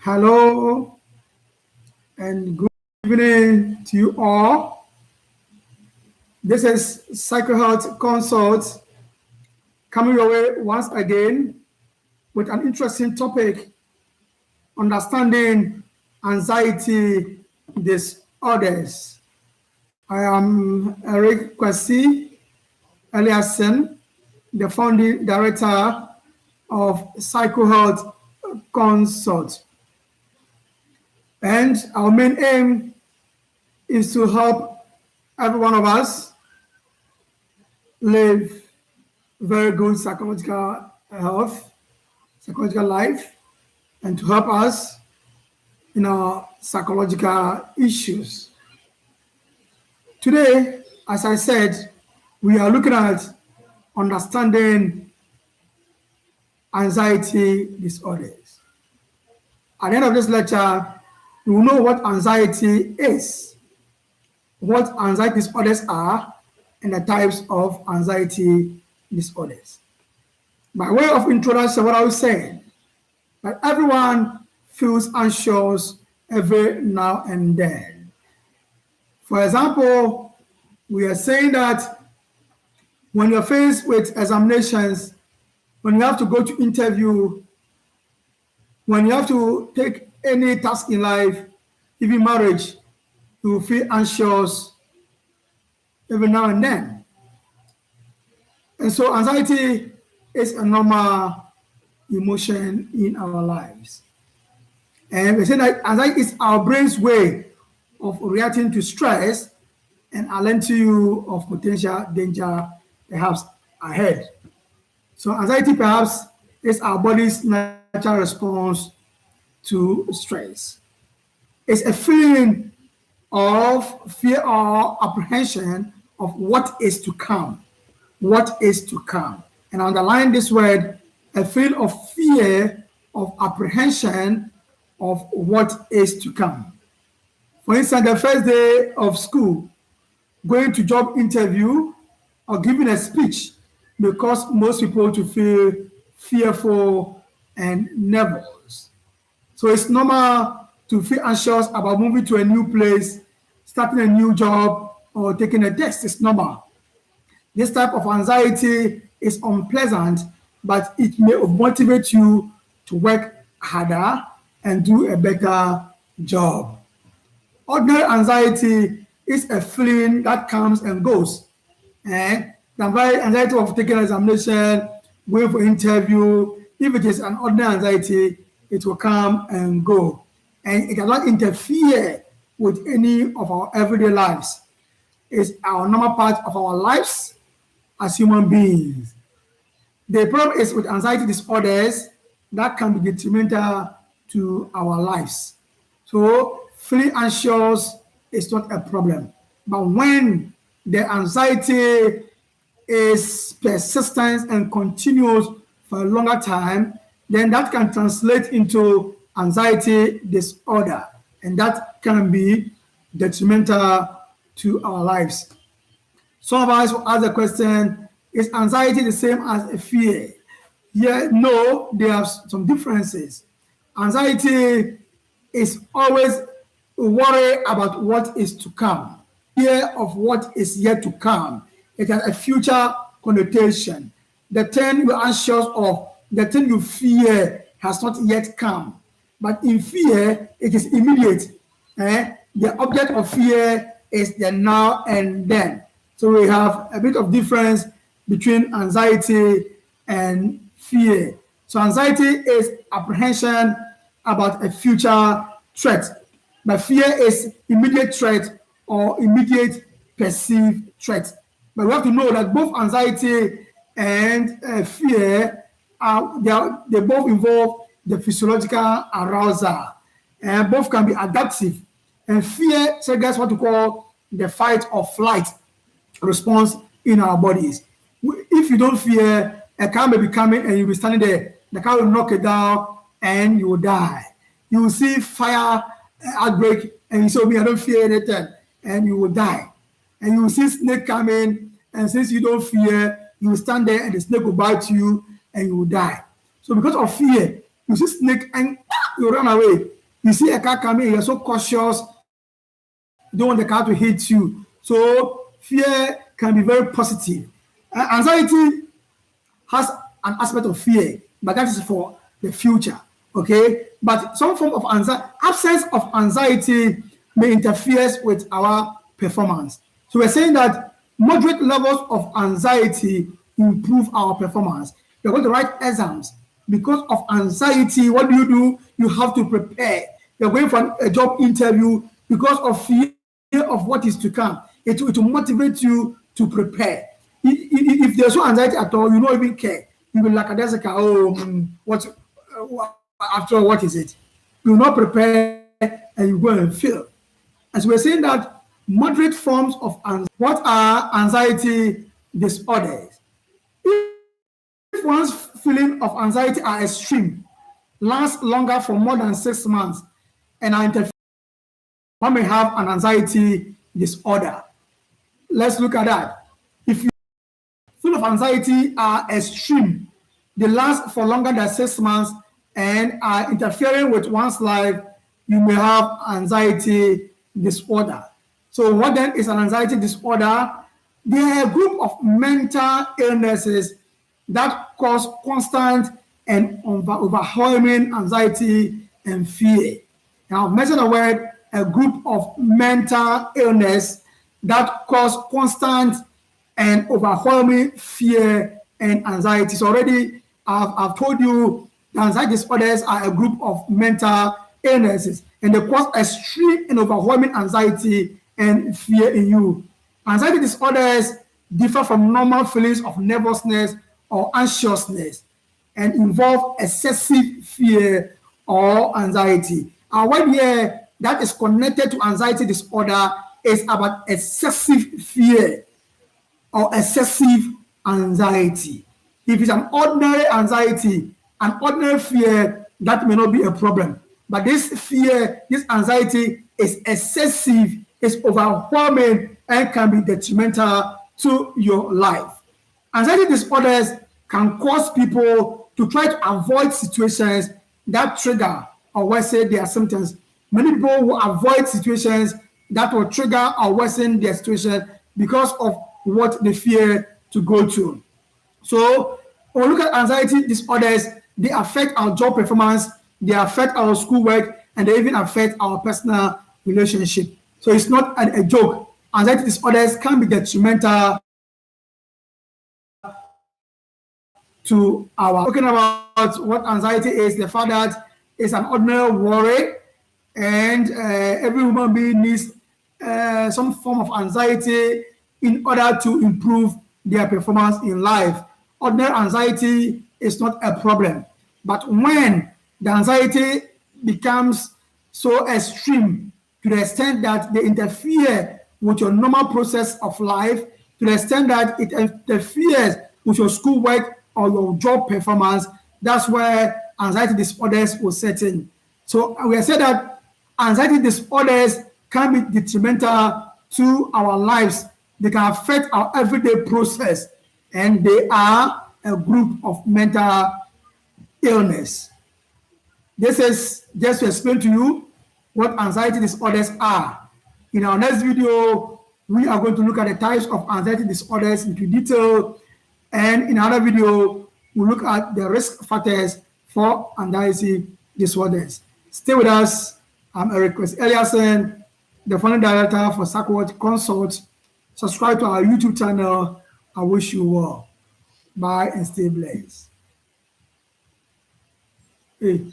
Hello and good evening to you all. This is Psychohealth Consult coming your way once again with an interesting topic: understanding anxiety disorders. I am Eric Kwesi Eliassen, the founding director of Psychohealth Consult. And our main aim is to help every one of us live very good psychological health, psychological life, and to help us in our psychological issues. Today, as I said, we are looking at understanding anxiety disorders. At the end of this lecture, we will know what anxiety is, what anxiety disorders are, and the types of anxiety disorders. By way of introduction, what I was saying, that everyone feels anxious every now and then. For example, we are saying that when you're faced with examinations, when you have to go to interview, when you have to take any task in life, even marriage, you feel anxious every now and then. And so anxiety is a normal emotion in our lives. And we say that anxiety is our brain's way of reacting to stress and alerting you of potential danger perhaps ahead. So anxiety perhaps is our body's natural response to stress. It's a feeling of fear or apprehension of what is to come. What is to come. And underline this word, a feeling of fear, of apprehension of what is to come. For instance, the first day of school, going to job interview or giving a speech may cause most people to feel fearful and nervous. So it's normal to feel anxious about moving to a new place, starting a new job, or taking a test. It's normal. This type of anxiety is unpleasant, but it may motivate you to work harder and do a better job. Ordinary anxiety is a feeling that comes and goes. And the anxiety of taking an examination, going for interview, if it is an ordinary anxiety, it will come and go. And it cannot interfere with any of our everyday lives. It's our normal part of our lives as human beings. The problem is with anxiety disorders that can be detrimental to our lives. So feeling anxious is not a problem. But when the anxiety is persistent and continuous for a longer time, then that can translate into anxiety disorder, and that can be detrimental to our lives. Some of us will ask the question, is anxiety the same as a fear? Yeah, no, there are some differences. Anxiety is always worry about what is to come, fear of what is yet to come. It has a future connotation. The thing you're anxious of, the thing you fear has not yet come. But in fear, it is immediate. The object of fear is the now and then. So we have a bit of difference between anxiety and fear. So anxiety is apprehension about a future threat, but fear is immediate threat or immediate perceived threat. But we have to know that both anxiety and fear they both involve the physiological arousal, and both can be adaptive. And fear triggers what we call the fight or flight response in our bodies. If you don't fear, a car may be coming and you'll be standing there. The car will knock it down and you will die. You will see fire outbreak and you say, "Me, I don't fear anything," and you will die. And you will see snake coming, and since you don't fear, you will stand there and the snake will bite you and you will die. So because of fear, You see snake and you run away. You see a car coming, you're so cautious, you don't want the car to hit you. So fear can be very positive. Anxiety has an aspect of fear, but that is for the future. Okay, but some form of absence of anxiety may interfere with our performance. So we're saying that moderate levels of anxiety improve our performance. You're going to write exams because of anxiety. What do? You have to prepare. You're going for a job interview because of fear of what is to come. It will motivate you to prepare. If there's no anxiety at all, you don't even care. You will like, after all, what is it? You will not prepare and you go and fail. As we're saying that moderate forms of anxiety, what are anxiety disorders? If one's feeling of anxiety are extreme, last longer for more than 6 months, and are interfering, one may have an anxiety disorder. Let's look at that. If you feel of anxiety are extreme, they last for longer than 6 months and are interfering with one's life, you may have anxiety disorder. So what then is an anxiety disorder? They are a group of mental illnesses that cause constant and overwhelming anxiety and fear. Now, I've mentioned the word a group of mental illness that cause constant and overwhelming fear and anxiety. So already I've told you the anxiety disorders are a group of mental illnesses, and they cause extreme and overwhelming anxiety and fear in you. Anxiety disorders differ from normal feelings of nervousness or anxiousness and involve excessive fear or anxiety. And one here that is connected to anxiety disorder is about excessive fear or excessive anxiety. If it's an ordinary anxiety, an ordinary fear, that may not be a problem. But this fear, this anxiety is excessive, is overwhelming, and can be detrimental to your life. Anxiety disorders can cause people to try to avoid situations that trigger or worsen their symptoms. Many people will avoid situations that will trigger or worsen their situation because of what they fear to go through. So when we look at anxiety disorders, they affect our job performance, they affect our schoolwork, and they even affect our personal relationship. So it's not a joke. Anxiety disorders can be detrimental to our talking about what anxiety is. The fact that it's an ordinary worry, and every human being needs some form of anxiety in order to improve their performance in life. Ordinary anxiety is not a problem, but when the anxiety becomes so extreme to the extent that they interfere with your normal process of life, to the extent that it interferes with your schoolwork or your job performance, that's where anxiety disorders will set in. So we have said that anxiety disorders can be detrimental to our lives. They can affect our everyday process, and they are a group of mental illness. This is just to explain to you what anxiety disorders are. In our next video, we are going to look at the types of anxiety disorders into detail, and in another video, we'll look at the risk factors for anxiety disorders. Stay with us. I'm Eric Eliason, the founding director for Psychohealth Consult. Subscribe to our YouTube channel. I wish you well. Bye and stay blessed. Hey.